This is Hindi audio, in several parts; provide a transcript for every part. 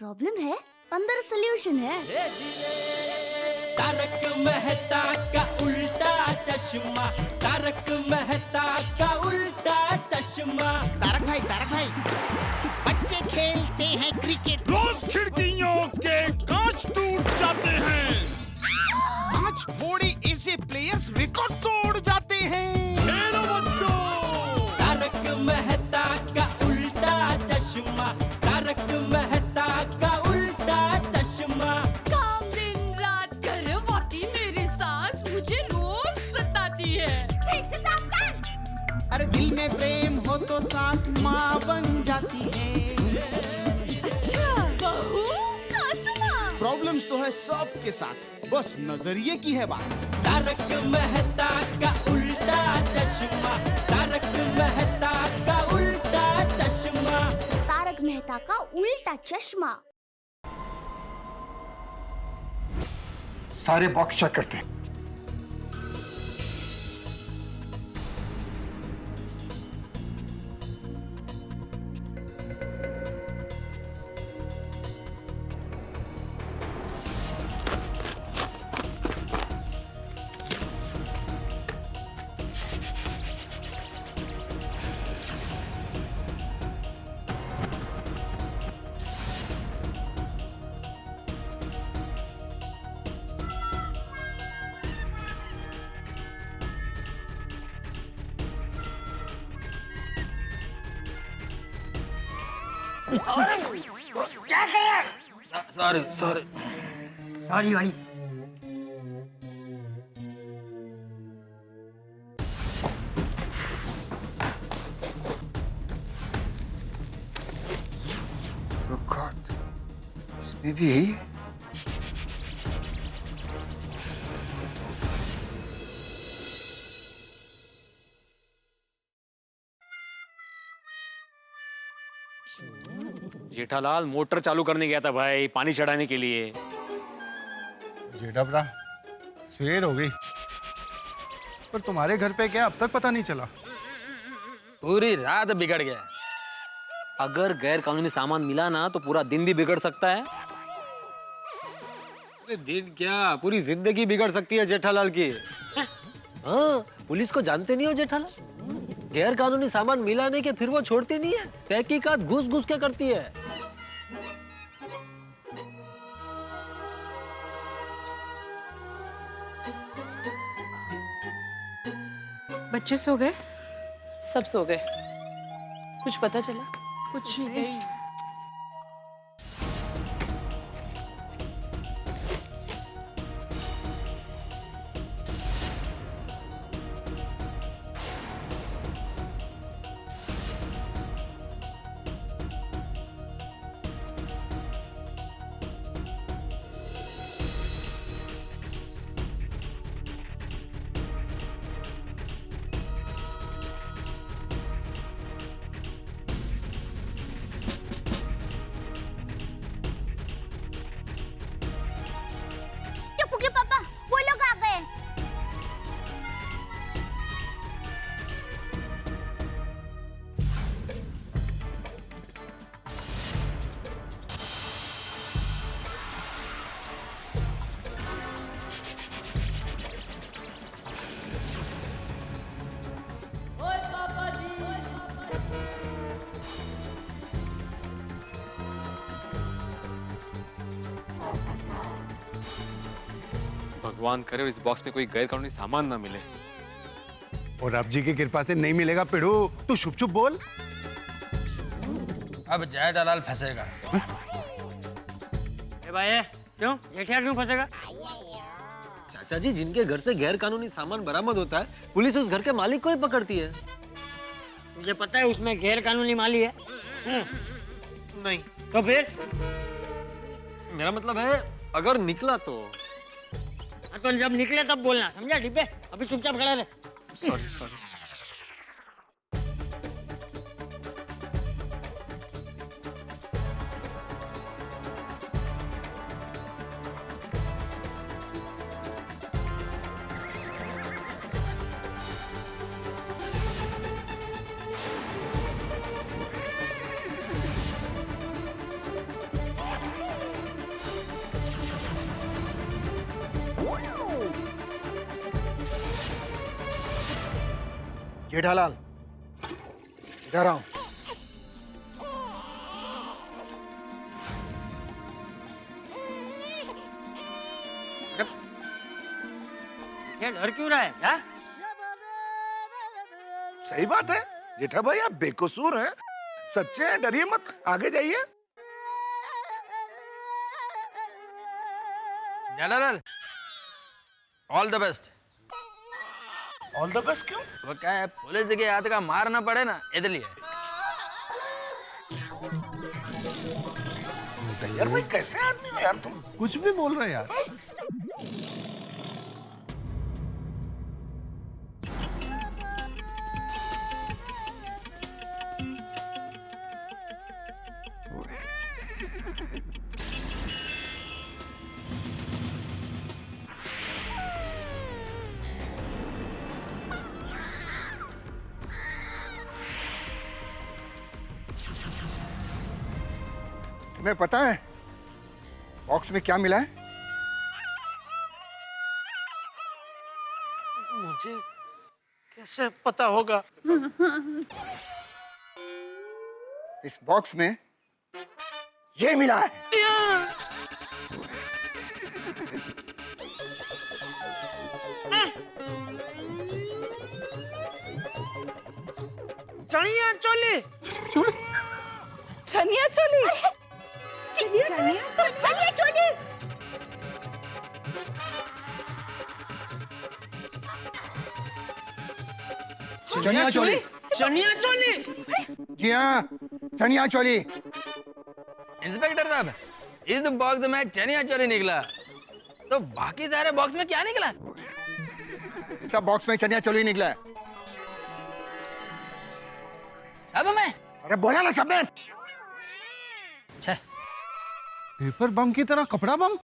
प्रॉब्लम है, अंदर सोल्यूशन है। तारक मेहता का उल्टा चश्मा, तारक मेहता का उल्टा चश्मा। तारक भाई, बच्चे खेलते हैं क्रिकेट, रोज खिड़कियों के कांच टूट जाते हैं। आज थोड़े ऐसे प्लेयर्स रिकॉर्ड तोड़ जाते हैं। खेलो बच्चों। तारक मेहता का उल्टा चश्मा, तारक मेहता का उल्टा चश्मा। काम दिन रात करवाती मेरी सास मुझे रोज सताती है। ठीक से साफ कर। अरे दिल में प्रेम हो तो सास माँ बन जाती है। अच्छा, बहू सास माँ। प्रॉब्लम्स तो है सबके साथ, बस नजरिए की है बात। तारक मेहता का उल्टा चश्मा, तारक मेहता का उल्टा चश्मा। तारक मेहता का उल्टा चश्मा। सारे बॉक्स चेक करते हैं। क्या कर रहा है? सॉरी भाई। Oh God, इसमें भी यही है? जेठालाल मोटर चालू करने गया था भाई, पानी चढ़ाने के लिए। जेठा सवेर हो गई, पर तुम्हारे घर पे क्या अब तक पता नहीं चला? पूरी रात बिगड़ गया। अगर गैर कानूनी सामान मिला ना तो पूरा दिन भी बिगड़ सकता है। अरे दिन क्या, पूरी जिंदगी बिगड़ सकती है जेठालाल की। हाँ, पुलिस को जानते नहीं हो जेठालाल? गैर कानूनी सामान मिला नहीं कि फिर वो छोड़ती नहीं है, तहकीकात घुस घुस के करती है। बच्चे सो गए? सब सो गए। कुछ पता चला? कुछ नहीं। पापा, वो लोग आ गए। भगवान करे इस बॉक्स में कोई गैर कानूनी सामान ना मिले। और रब जी की कृपा से नहीं मिलेगा। पिड़ू तू चुप चुप बोल। अब जेठालाल फंसेगा। भाई क्यों जेठियाल क्यों फंसेगा? चाचा जी, जिनके घर से गैर कानूनी सामान बरामद होता है, पुलिस उस घर के मालिक को ही पकड़ती है। मुझे पता है उसमें गैर कानूनी माली है। नहीं तो फिर? मेरा मतलब है अगर निकला तो। तो जब निकले तब बोलना, समझा डिब्बे? अभी चुपचाप खड़ा रहे। सॉरी। जेठालाल, इधर आओ। ये डर क्यों रहा है? हाँ? सही बात है जेठा भाई, आप बेकसूर हैं, सच्चे हैं, डरिए मत, आगे जाइए। Jethalal, all the best. All the best क्यों? वो क्या है, पुलिस के हाथ का मार ना पड़े ना, इसलिए। यार भाई कैसे आदमी हो यार तुम? कुछ भी बोल रहे यार। तुम्हें पता है बॉक्स में क्या मिला है? मुझे कैसे पता होगा? इस बॉक्स में ये मिला है। चनिया चोली। चनिया चोली। चलिए छोड़ी। चनिया चोली। चनिया चोली। जी हाँ, चनिया चोली। इंस्पेक्टर साहब, इस बॉक्स में चनिया चोली निकला, तो बाकी सारे बॉक्स में क्या निकला? सब बॉक्स में चनिया चोली निकला है। सब में? अरे बोला ना सब में। पेपर बम की तरह कपड़ा बम?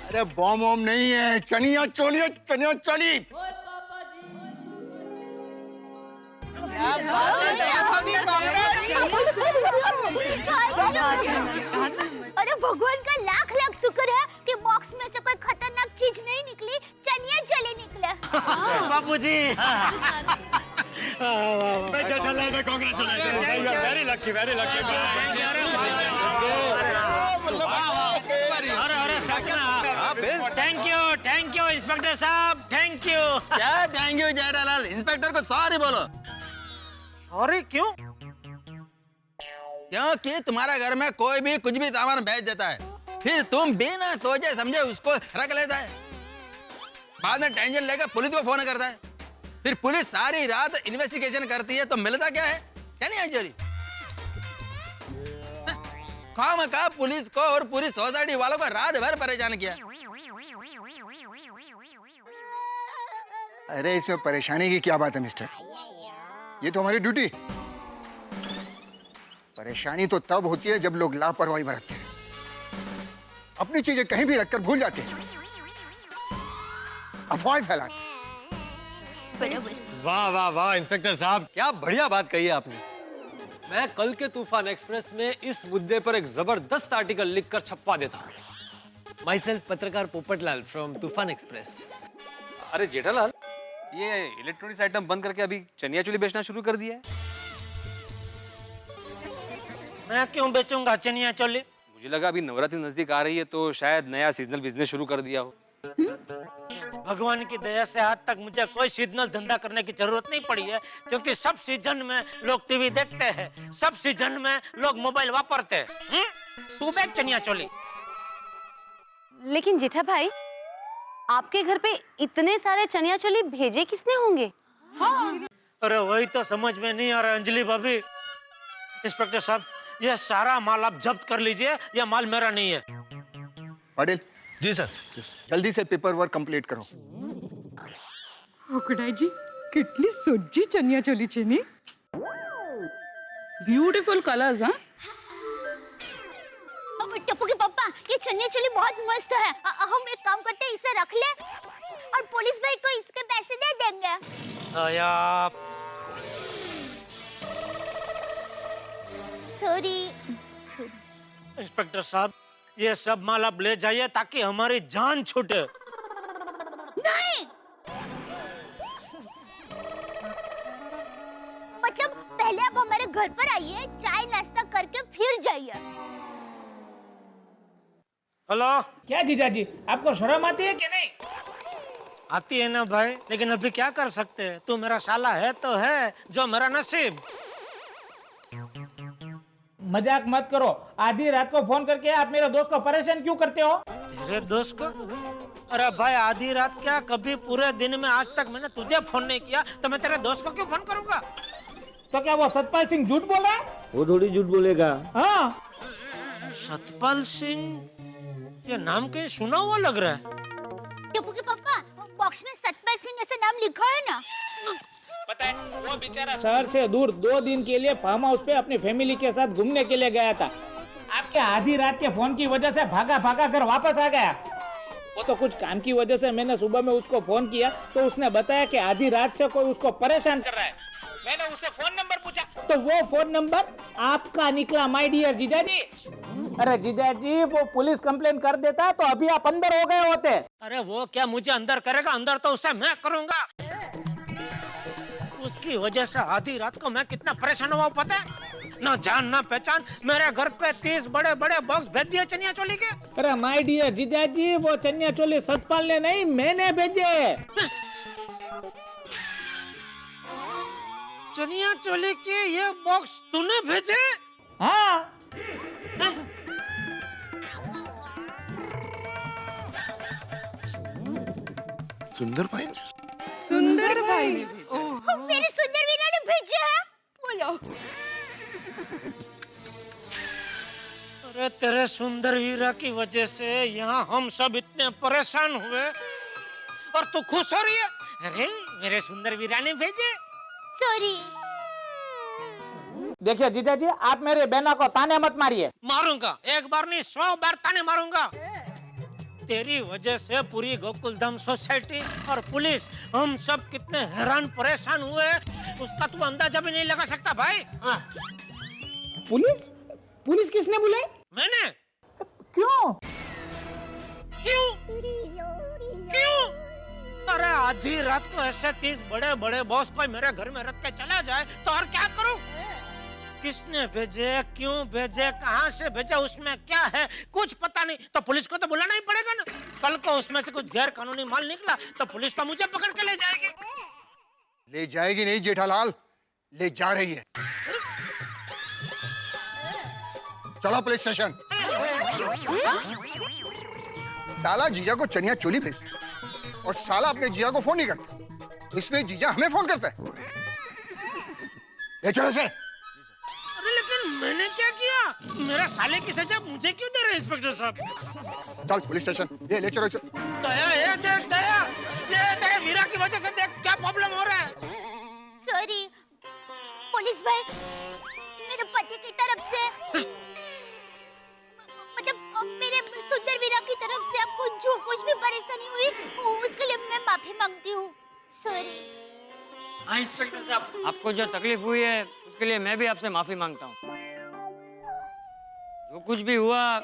अरे बम वम नहीं है, चनिया चोली है, चनिया चोली। अरे भगवान का लाख लाख शुक्र है कि बॉक्स में से कोई खतरनाक चीज नहीं निकली, चनिया चले निकले। Bapuji. Very lucky, very lucky. Thank you inspector साहब, थैंक यू। क्या थैंक यू जेठालाल? इंस्पेक्टर को सॉरी बोलो। सॉरी क्यों? क्योंकि तुम्हारा घर में कोई भी कुछ भी सामान भेज देता है, फिर तुम बिना सोचे समझे उसको रख लेता है, बाद में टेंशन लेकर पुलिस को फोन करता है, फिर पुलिस सारी रात इन्वेस्टिगेशन करती है, तो मिलता क्या है? चनिया चोरी। खामखा पुलिस को और पूरी सोसाइटी वालों को रात भर परेशान किया। अरे इसमें परेशानी की क्या बात है मिस्टर, ये तो हमारी ड्यूटी। परेशानी तो तब होती है जब लोग लापरवाही बरतते हैं, अपनी चीजें कहीं भी रखकर भूल जाते हैं, अफवाह फैलाते हैं। वाह वाह वाह इंस्पेक्टर साहब, क्या बढ़िया बात कही है आपने। मैं कल के तूफान एक्सप्रेस में इस मुद्दे पर एक जबरदस्त आर्टिकल लिखकर छपवा देता हूँ। माई सेल्फ पत्रकार पोपटलाल फ्रॉम तूफान एक्सप्रेस। अरे जेठालाल, ये इलेक्ट्रॉनिक्स आइटम बंद करके अभी चनिया चोली बेचना शुरू कर दिया है। मैं क्यों बेचूंगा चनिया चोली? मुझे लगा अभी नवरात्रि नजदीक आ रही है तो शायद नया सीजनल बिजनेस शुरू कर दिया हो। भगवान की दया से आज तक मुझे कोई सीजनल धंधा करने की जरूरत नहीं पड़ी है, क्योंकि सब सीजन में लोग टीवी देखते हैं, सब सीजन में लोग मोबाइल वापरते हैं। तू बेच चनिया चोली। लेकिन जेठा भाई, आपके घर पे इतने सारे चनिया चोली भेजे किसने होंगे? अरे वही तो समझ में नहीं आ रहा अंजलि भाभी। इंस्पेक्टर साहब, ये सारा माल आप जब्त कर लीजिए, यह माल मेरा नहीं है। पटेल जी सर। जल्दी से पेपर वर्क कंप्लीट करो। હોકડાઈજી કેટલી સોજી ચનિયા ચોલી છે ને, બ્યુટીફુલ કલર્સ હા। टप्पू के पापा, ये चनिया चोली बहुत मस्त है। हम एक काम करते हैं, इसे रख ले और पुलिस भाई को इसके पैसे दे देंगे। सॉरी इंस्पेक्टर साहब, ये सब माल आप ले जाइए ताकि हमारी जान छूटे। नहीं, चाहिए। हेलो। क्या जीजाजी, आपको शर्म आती है कि नहीं? आती है ना भाई, लेकिन अभी क्या कर सकते हैं? तू मेरा साला है तो है, जो मेरा नसीब। मजाक मत करो। आधी रात को फोन करके आप मेरे दोस्त को परेशान क्यों करते हो? तेरे दोस्त को? अरे भाई आधी रात क्या, कभी पूरे दिन में आज तक मैंने तुझे फोन नहीं किया, तो मैं तेरे दोस्त को क्यों फोन करूंगा? तो क्या वो सतपाल सिंह झूठ बोल रहा है? वो थोड़ी झूठ बोलेगा। हाँ। सतपाल सिंह, ये नाम कहीं सुना हुआ लग रहा है। टप्पू के पापा, बॉक्स में सतपाल सिंह ऐसा नाम लिखा है ना? पता है, वो बेचारा शहर से दूर 2 दिन के लिए फार्म हाउस पे अपनी फैमिली के साथ घूमने के लिए गया था। आपके आधी रात के फोन की वजह से भागा भागा घर वापस आ गया। वो तो कुछ काम की वजह से मैंने सुबह में उसको फोन किया तो उसने बताया कि आधी रात से कोई उसको परेशान कर रहा है। मैंने उससे फोन नंबर पूछा तो वो फोन नंबर आपका निकला, माय डियर जीजाजी। अरे जीजाजी, वो पुलिस कंप्लेन कर देता तो अभी आप अंदर हो गए होते। अरे वो क्या मुझे अंदर करेगा? अंदर तो उससे मैं करूंगा। उसकी वजह से आधी रात को मैं कितना परेशान हुआ पता है? ना जान ना पहचान, मेरे घर पे 30 बड़े बड़े बॉक्स भेज दिए चनिया चोली के। अरे माय डियर जीजाजी, वो चनिया चोली सतपाल ने नहीं, मैंने भेजे। चनिया चोली के ये बॉक्स तूने भेजे? हाँ। सुंदर भाई ने? सुंदर भाई मेरे सुंदर वीरा ने भेजा है। बोलो। अरे तेरे सुंदर वीरा की वजह से यहाँ हम सब इतने परेशान हुए और तू खुश हो रही है? अरे मेरे सुंदर वीरा ने भेजे। सॉरी। देखिए जीजाजी, आप मेरे बहना को ताने मत मारिए। मारूंगा, एक बार नहीं 100 बार ताने मारूंगा। तेरी वजह से पूरी गोकुलधाम सोसाइटी और पुलिस, हम सब कितने हैरान परेशान हुए, उसका तू अंदाजा भी नहीं लगा सकता भाई। पुलिस? पुलिस किसने बुलाई? मैंने। क्यों? क्यों? क्यों? अरे आधी रात को ऐसे 30 बड़े बड़े बॉस कोई मेरे घर में रख के चला जाए तो और क्या करूं? किसने भेजे, क्यों भेजे, कहां से भेजे, उसमें क्या है कुछ पता नहीं, तो पुलिस को तो बुलाना ही पड़ेगा ना। कल को उसमें से कुछ गैर कानूनी माल निकला तो पुलिस तो मुझे पकड़ के ले जाएगी। ले जाएगी नहीं जेठालाल, ले जा रही है। चलो पुलिस स्टेशन। साला जीजा को चनिया चोली भेजता और साला अपने जीजा को फोन नहीं करता, तो इसमें जीजा हमें फोन करता है। ले चलो से। अरे लेकिन मैंने क्या किया? मेरा साले की सजा मुझे क्यों दे रहे इंस्पेक्टर साहब? चल पुलिस स्टेशन। ले चलो। दया, ये देख दया, ये तेरे वीरा की वजह से देख क्या प्रॉब्लम हो रहा है। सॉरी पुलिस भाई, मेरे पति की तरफ से, मतलब मेरे सुंदर वीरा की तरफ से आपको जो कुछ भी परेशानी हुई उसके लिए मैं माफी मांगती हूँ। सॉरी। हाँ इंस्पेक्टर साहब, आपको जो तकलीफ हुई है उसके लिए मैं भी आपसे माफी मांगता हूँ। जो कुछ भी हुआ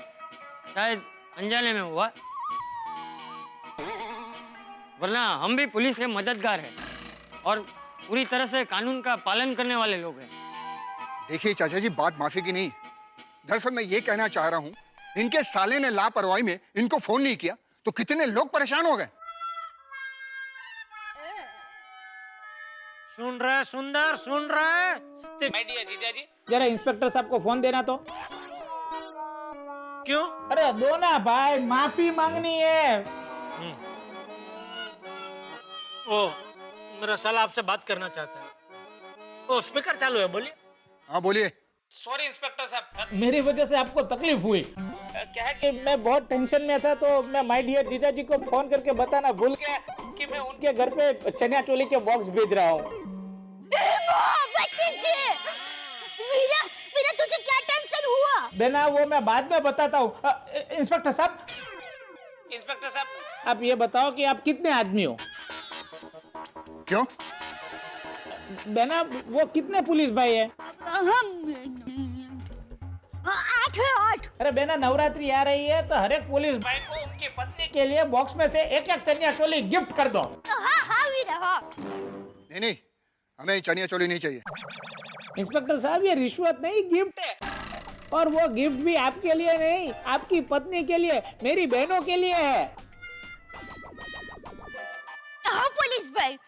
शायद अनजाने में हुआ, वरना हम भी पुलिस के मददगार हैं और पूरी तरह से कानून का पालन करने वाले लोग हैं। देखिए चाचा जी, बात माफी की नहीं, दरअसल मैं ये कहना चाह रहा हूँ, इनके साले ने लापरवाही में इनको फोन नहीं किया तो कितने लोग परेशान हो गए। सुन रहे सुंदर, सुन रहे? जीजाजी, जरा इंस्पेक्टर साहब को फोन देना तो। क्यों? अरे दो ना भाई, माफी मांगनी है। ओ, मेरा साला आपसे बात करना चाहता है। ओ स्पीकर चालू है, बोलिए। हाँ बोलिए। सॉरी इंस्पेक्टर साहब, मेरी वजह से आपको तकलीफ हुई। क्या है कि मैं बहुत टेंशन में था तो मैं माय डियर जीजा जी को फोन करके बताना भूल गया कि मैं उनके घर पे चनिया चोली के बॉक्स भेज रहा हूँ। वीरा तुझे क्या टेंशन हुआ? बेना वो मैं बाद में बताता हूँ। इंस्पेक्टर साहब, आप ये बताओ कि आप कितने आदमी हो? क्यों? बेना वो कितने पुलिस भाई है? हम 8 अरे बेना नवरात्रि आ रही है तो हर एक पुलिस भाई को उनकी पत्नी के लिए बॉक्स में से एक चनिया चोली गिफ्ट कर दो। हाँ वीरा, हाँ। और वो गिफ्ट भी आपके लिए नहीं, आपकी पत्नी के लिए, मेरी बहनों के लिए है। हाँ पुलिस भाई,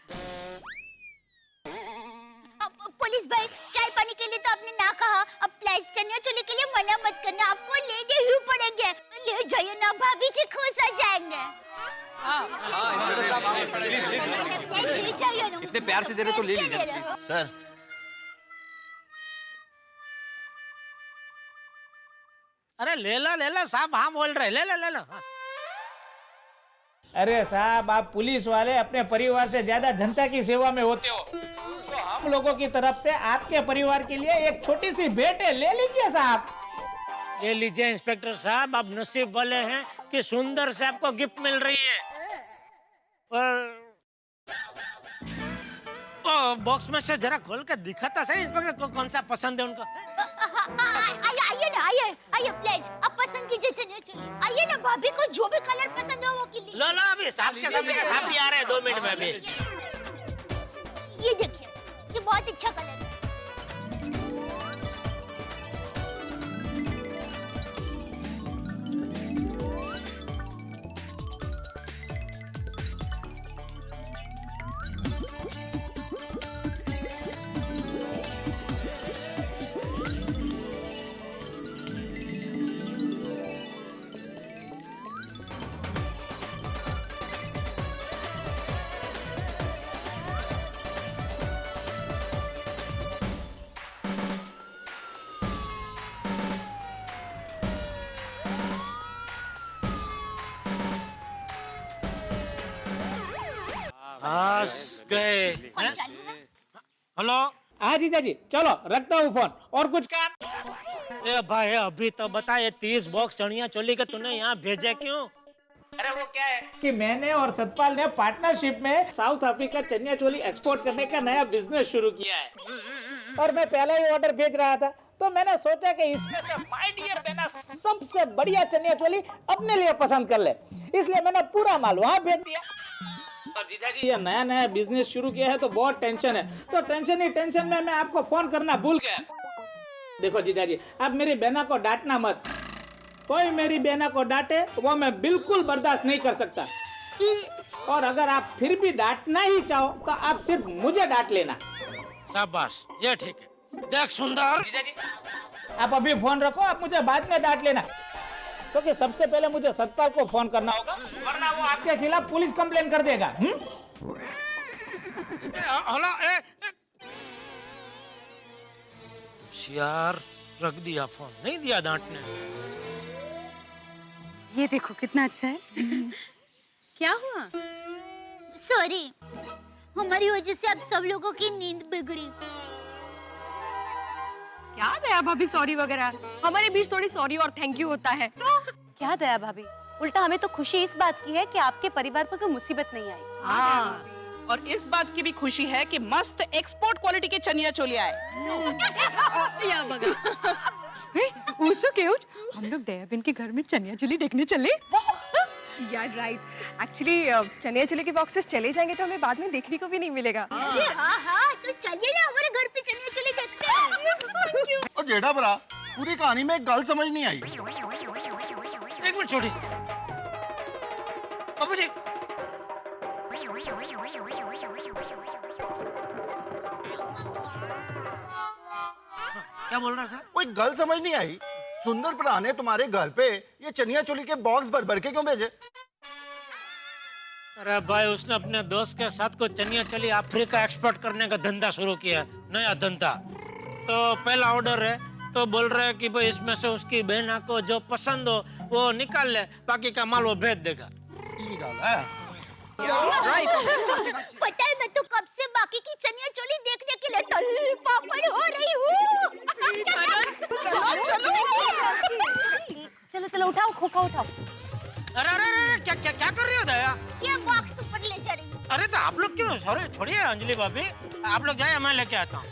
पुलिस भाई चाय पानी के लिए तो आपने ना कहा, अब प्लीज चनिया चोली के लिए मना मत करना, आपको लेने ही पड़ेंगे। ले जाइए ना, भाभी जी खुश हो जाएंगे। ले जाइए ना, इतने प्यार से दे रहे तो ले लीजिए सर। अरे ले ला साहब, हाँ बोल रहे, ले ला। अरे साहब, आप पुलिस वाले अपने परिवार से ज्यादा जनता की सेवा में होते हो, तो हम लोगों की तरफ से आपके परिवार के लिए एक छोटी सी भेंट है, ले लीजिए साहब। ले लीजिए इंस्पेक्टर साहब, आप नसीब वाले हैं कि सुंदर से आपको गिफ्ट मिल रही है। और बॉक्स में से जरा खोल के दिखाता सही इंस्पेक्टर को कौन सा पसंद है उनको। आइए ना, आइए प्लीज, आप पसंद कीजिए चनिया चोली। आइए ना, भाभी को जो भी कलर पसंद हो वो के लिए। लो अभी साहब के सामने साहब भी आ रहे हैं 2 मिनट में अभी। ये देखिए, ये बहुत अच्छा कलर है। गए। हेलो, हाँ जीजा जी, चलो रखता हूँ फोन। और कुछ काम? ए भाई अभी तो बता, ये 30 बॉक्स चनिया चोली के तूने यहाँ भेजे क्यों? अरे वो क्या है कि मैंने और सतपाल ने पार्टनरशिप में south Africa chaniya choli export करने का नया बिजनेस शुरू किया है, और मैं पहले ही ऑर्डर भेज रहा था, तो मैंने सोचा कि इसमें से माय डियर बहना सबसे बढ़िया चनिया चोली अपने लिए पसंद कर ले, इसलिए मैंने पूरा माल वहाँ भेज दिया। और जीजा जी, ये नया बिजनेस शुरू किया है तो बहुत टेंशन है, तो टेंशन में मैं आपको फोन करना भूल गया। देखो जीजा जी, आप मेरी बहना को डांटना मत, कोई मेरी बहना को डांटे वो मैं बिल्कुल बर्दाश्त नहीं कर सकता, और अगर आप फिर भी डांटना ही चाहो तो आप सिर्फ मुझे डांट लेना। शाबाश, ये ठीक है। देख सुंदर, जीजा जी आप अभी फोन रखो, आप मुझे बाद में डांट लेना, क्योंकि सबसे पहले मुझे सतपाल को फोन करना होगा, वरना वो आपके खिलाफ पुलिस कंप्लेन कर देगा। हेलो, यार रख दिया फोन, नहीं दिया डांटने। ये देखो कितना अच्छा है। क्या हुआ? सॉरी, हमारी वजह से आप सब लोगों की नींद बिगड़ी। क्या दया भाभी सॉरी वगैरह, हमारे बीच थोड़ी सॉरी और थैंक यू होता है। तो क्या दया भाभी, उल्टा हमें तो खुशी इस बात की है कि आपके परिवार पर कोई मुसीबत नहीं आई। हाँ, और इस बात की भी खुशी है कि मस्त एक्सपोर्ट क्वालिटी के चनिया चोली आए। या बगा। उसो क्यूट, हम लोग दयाबेन के घर में चनिया चोली देखने चले। यार राइट, एक्चुअली चनिया चोली के बॉक्सेस चले जाएंगे तो हमें बाद में देखने को भी नहीं मिलेगा। हाँ, तो चलिए ना हमारे घर पे चनिया चोली देखते हैं। और जेठा भरा, पूरी कहानी में एक गल समझ नहीं आई। एक मिनट छोटी बाबू जी, क्या बोल रहा था? कोई गल समझ नहीं आई। सुंदर भरा ने तुम्हारे घर पे ये चनिया चोली के बॉक्स भर भर के क्यों भेजे? अरे भाई, उसने अपने दोस्त के साथ को चनिया चोली अफ्रीका एक्सपोर्ट करने का धंधा शुरू किया, नया धंधा। तो पहला ऑर्डर है, तो बोल रहे हैं कि भाई इसमें से उसकी बहना को जो पसंद हो वो निकाल ले, बाकी का माल वो भेज देगा। ठीक है। राइट। पता है, मैं तो कब से बाकी की चनिया चोली देखने के लिए तल पापड़ हो रही हूँ। चलो चलो उठाओ, खोखा उठाओ। अरे अरे अरे, क्या क्या क्या कर रही हो दया? ये बॉक्स ऊपर ले जा रही हूँ। अरे तो आप लोग क्यों? सॉरी, छोड़िए अंजलि भाभी, आप लोग जाइए, मैं लेके आता हूँ।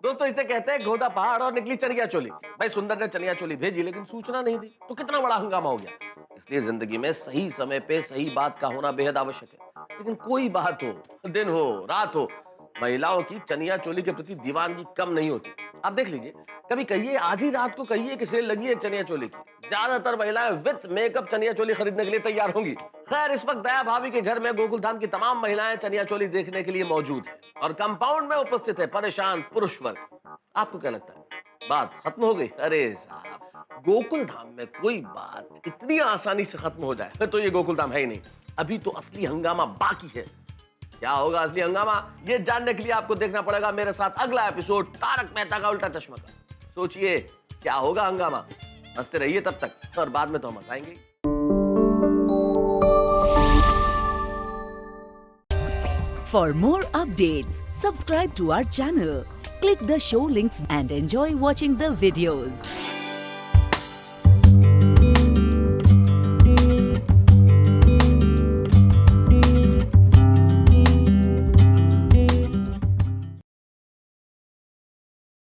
दोस्तों, इसे कहते हैं गोदा पहाड़ और निकली चनिया चोली। भाई सुंदर ने चनिया चोली भेजी लेकिन सूचना नहीं दी, तो कितना बड़ा हंगामा हो गया। इसलिए जिंदगी में सही समय पे सही बात का होना बेहद आवश्यक है। लेकिन कोई बात हो, दिन हो रात हो, महिलाओं की चनिया चोली के प्रति दीवानगी कम नहीं होती। आप देख लीजिए, कभी कहिए आधी रात को कहिए कि सेल लगी है चनिया चोली की, ज्यादातर महिलाएं विथ मेकअप चनिया चोली खरीदने के लिए तैयार होंगी। खैर, इस वक्त दया भाभी के घर में गोकुल धाम की तमाम महिलाएं चनिया चोली देखने के लिए मौजूद है और कंपाउंड में उपस्थित है परेशान पुरुष वर्ग। आपको क्या लगता है, बात खत्म हो गई? अरे साहब, गोकुल धाम में कोई बात इतनी आसानी से खत्म हो जाए तो ये गोकुल धाम है ही नहीं। अभी तो असली हंगामा बाकी है। क्या होगा असली हंगामा, ये जानने के लिए आपको देखना पड़ेगा मेरे साथ अगला एपिसोड तारक मेहता का उल्टा चश्मा का। सोचिए क्या होगा हंगामा। हंसते रहिए तब तक, और बाद में तो हम हंसाएंगे। For more updates, subscribe to our channel, click the show links and enjoy watching the videos.